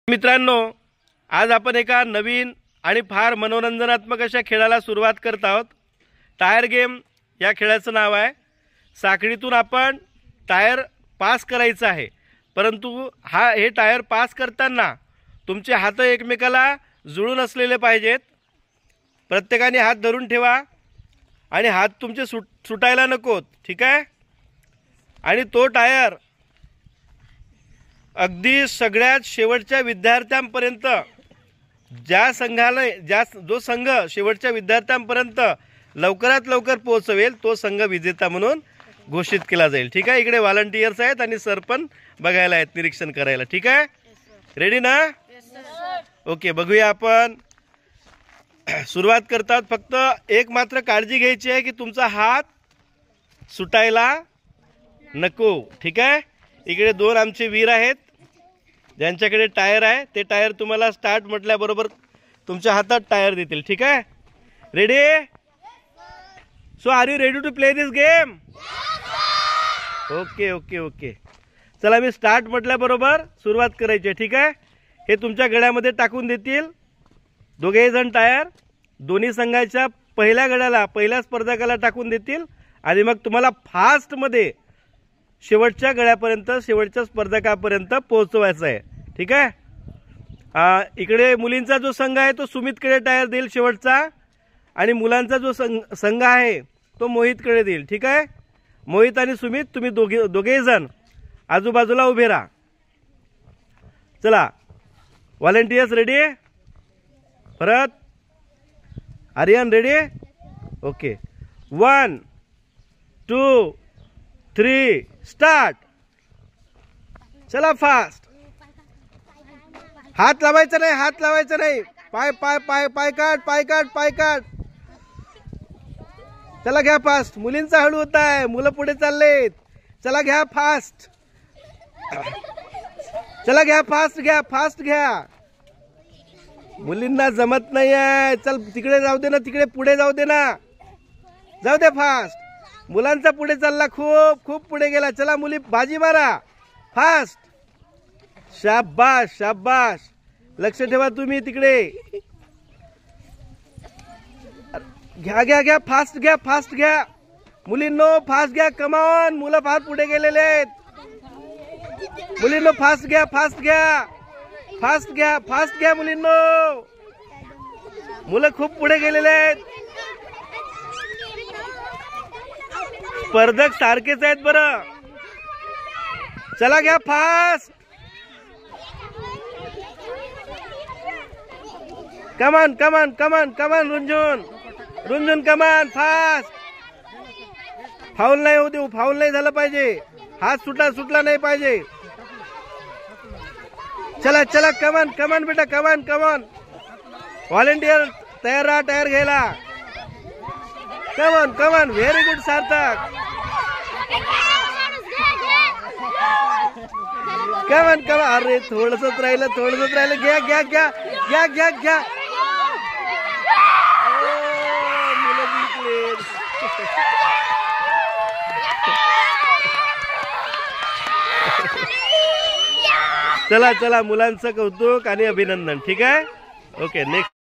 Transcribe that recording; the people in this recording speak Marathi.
मित्रांनो, आज आपण एका नवीन आणि फार मनोरंजनात्मक अशा खेळाला सुरुवात करत आहोत। टायर गेम या खेळाचं नाव आहे। साखळीतून आपण टायर पास करायचा आहे, परंतु हे टायर पास करताना तुमचे हात एकमेकाला जुळून असलेले पाहिजेत। प्रत्येकाने हात धरून ठेवा आणि हात तुमचे सुटायला नकोत, ठीक आहे। आणि तो टायर अगदी सगळ्यात शेवटच्या विद्यार्थ्यांपर्यंत जो संघ शेवटच्या विद्यार्थ्यांपर्यंत लवकरात लवकर पोहोचवेल तो संघ विजेता म्हणून घोषित केला जाईल, ठीक आहे। इकडे व्हॉलंटियर्स आहेत आणि सर पण बघायला आहेत, निरीक्षण करायला, ठीक आहे। रेडी ना? ओके, बघूया आपण। सुरुवात करतात। फक्त एक मात्र काळजी घ्यायची आहे की तुमचा हात सुटायला नको, ठीक आहे। इकडे दोन आमचे वीर आहेत ज्यांच्याकडे टायर आहे। ते टायर तुम्हाला स्टार्ट म्हटल्याबरोबर तुमच्या हातात टायर देतील, ठीक आहे। Ready? So are you ready to play this game? Okay okay okay, चला मी स्टार्ट म्हटल्याबरोबर सुरुवात करायची आहे, ठीक आहे। हे तुमच्या गळ्यामध्ये टाकून देतील दोघेही जण टायर। दोन्ही संघाच्या पहिल्या गळ्याला पहिल्या स्पर्धकाला टाकून देतील आणि मग तुम्हाला फास्ट मध्ये शेवटच्या गळ्यापर्यंत शेवटच्या स्पर्धकापर्यंत पोहोचवायचं आहे, ठीक आहे। इकडे मुलींचा जो संघ आहे तो सुमितकडे टायर देईल शेवटचा, आणि मुलांचा जो संघ आहे तो मोहितकडे देईल, ठीक आहे। मोहित आणि सुमित तुम्ही दोघेही जण आजूबाजूला उभे राहा। चला, व्हॉलंटियर्स रेडी? परत आर्यन रेडी? Okay, 1 2 3 start. चला फास्ट। हात लावायचा नाही, हात लावायचा नाही। पाय पाय पाय पाय काढ, पाय काढ, पाय काढ। चला घ्या फास्ट। मुलींचा हळू होत आहे, मुलं पुढे चाललेत। चला घ्या फास्ट, चला घ्या फास्ट, घ्या फास्ट घ्या। मुलींना जमत नाही आहे। चल तिकडे जाऊ दे ना, तिकडे पुढे जाऊ दे ना, जाऊ दे फास्ट। मुलांचा पुढे चालला, खूप खूप पुढे गेला। चला मुली बाजी मारा, फास्ट। शाबाश शाबाश, लक्ष ठेवा तुम्ही तिकडे। घ्या घ्या घ्या, फास्ट घ्या, फास्ट घ्या। मुलींनो फास्ट घ्या, कमॉन। मुलं फार पुढे गेलेले आहेत। मुलींनो फास्ट घ्या, फास्ट घ्या, फास्ट घ्या, फास्ट घ्या मुलींनो। मुलं खूप पुढे गेलेले आहेत। स्पर्धक सारखेच आहेत बरं। चला घ्या फास्ट, कमान कमान कमान कमान, रुंजून रुंजून कमान, फास्ट। फाऊल नाही होऊ देऊ, फाऊल नाही झालं पाहिजे। हात सुटला नाही पाहिजे। चला चला, कमान कमान बेटा, कमान कमान। व्हॉलंटियर तयार राहा टायर घ्यायला। कमान कमान, व्हेरी गुड सार्थक। कमान कमान, अरे थोडंसंच राहिलं, थोडंसंच राहिलं। घ्या घ्या घ्या घ्या घ्या घ्या। मुलं जिंकले। चला चला, मुलांचं कौतुक आणि अभिनंदन, ठीक आहे। Okay, next.